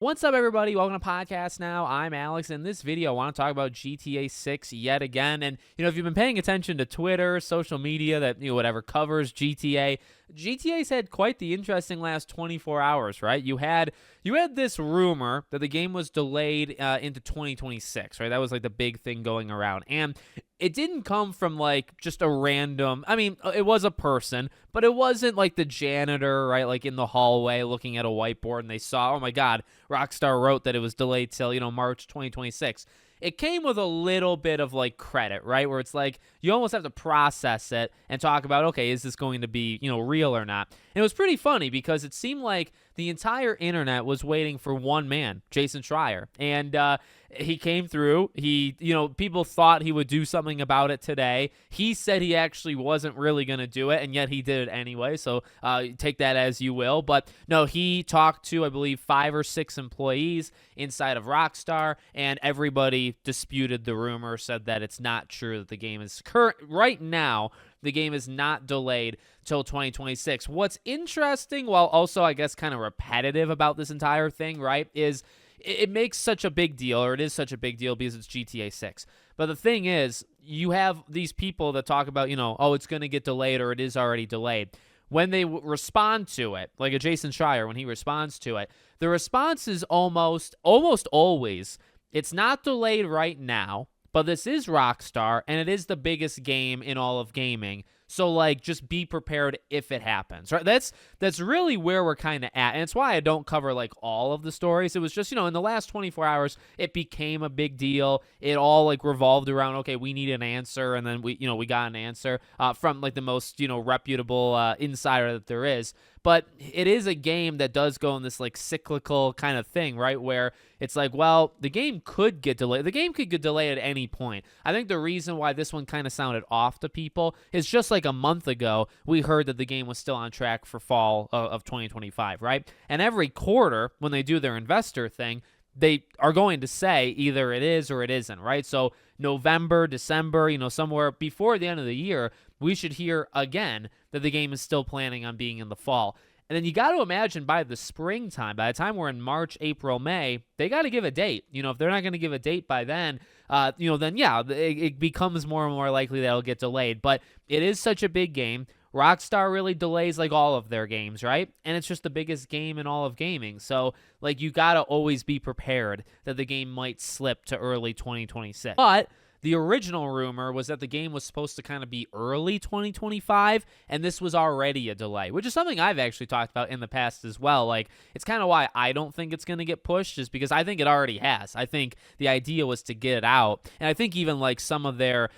What's up, everybody? Welcome to Podcast Now. I'm Alex. In this video, I want to talk about GTA 6 yet again. And, if you've been paying attention to Twitter, social media, that, whatever covers GTA's had quite the interesting last 24 hours, right? You had this rumor that the game was delayed into 2026, right? That was like the big thing going around. And it didn't come from like just a random, it was a person, but it wasn't like the janitor, right? Like in the hallway looking at a whiteboard and they saw, oh my God, Rockstar wrote that it was delayed till, March 2026. It came with a little bit of like credit, right? Where it's like you almost have to process it and talk about, okay, is this going to be, real or not? And it was pretty funny because it seemed like the entire internet was waiting for one man, Jason Schreier. And he came through. People thought he would do something about it today. He said he actually wasn't really going to do it, and yet he did it anyway. So take that as you will. But no, he talked to, I believe, 5 or 6 employees inside of Rockstar, and everybody disputed the rumor, said that it's not true, that the game is right now. The game is not delayed till 2026. What's interesting, while also, I guess, kind of repetitive about this entire thing, right, is it makes such a big deal, or it is such a big deal because it's GTA 6. But the thing is, you have these people that talk about, oh, it's going to get delayed or it is already delayed. When they respond to it, like a Jason Schreier, when he responds to it, the response is almost always, it's not delayed right now, but this is Rockstar, and it is the biggest game in all of gaming. So, like, just be prepared if it happens, right? That's really where we're kind of at, and it's why I don't cover, like, all of the stories. It was just, in the last 24 hours, it became a big deal. It all, like, revolved around, okay, we need an answer, and then we got an answer from, like, the most, reputable insider that there is. But it is a game that does go in this, like, cyclical kind of thing, right, where it's like, well, the game could get delayed. The game could get delayed at any point. I think the reason why this one kind of sounded off to people is just like a month ago, we heard that the game was still on track for fall of 2025, right? And every quarter, when they do their investor thing, they are going to say either it is or it isn't, right? So November, December, somewhere before the end of the year, we should hear again that the game is still planning on being in the fall. And then you got to imagine by the springtime, by the time we're in March, April, May, they got to give a date. If they're not going to give a date by then, then yeah, it becomes more and more likely that it'll get delayed. But it is such a big game. Rockstar really delays like all of their games, right? And it's just the biggest game in all of gaming. So, like, you got to always be prepared that the game might slip to early 2026. But the original rumor was that the game was supposed to kind of be early 2025, and this was already a delay, which is something I've actually talked about in the past as well. Like, it's kind of why I don't think it's going to get pushed, is because I think it already has. I think the idea was to get it out, and I think even, like, some of their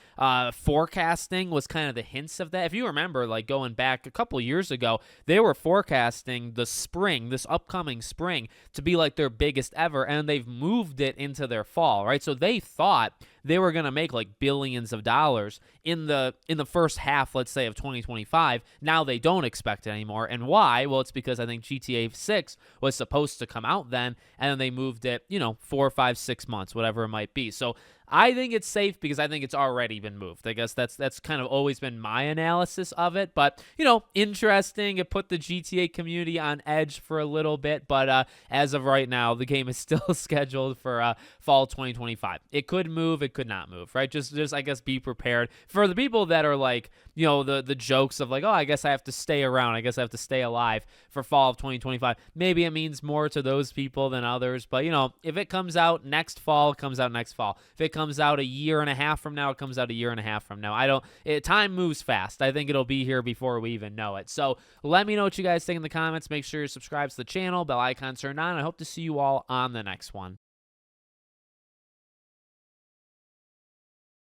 forecasting was kind of the hints of that. If you remember, like, going back a couple years ago, they were forecasting the spring, this upcoming spring, to be, like, their biggest ever, and they've moved it into their fall, right? So they thought they were going to make like billions of dollars in the first half, let's say, of 2025. Now they don't expect it anymore. And why? Well, it's because I think GTA 6 was supposed to come out then, and then they moved it, 4, 5, 6 months, whatever it might be. So I think it's safe because I think it's already been moved. I guess that's kind of always been my analysis of it. But, interesting. It put the GTA community on edge for a little bit. But as of right now, the game is still scheduled for fall 2025. It could move. It could not move, right? Just I guess, be prepared. For the people that are like, the jokes of like, oh, I guess I have to stay around. I guess I have to stay alive for fall of 2025. Maybe it means more to those people than others. But, if it comes out next fall, it comes out next fall. If it comes out a year and a half from now, it comes out a year and a half from now. Time moves fast. I think it'll be here before we even know it. So let me know what you guys think in the comments. Make sure you're subscribed to the channel, bell icon turned on. I hope to see you all on the next one.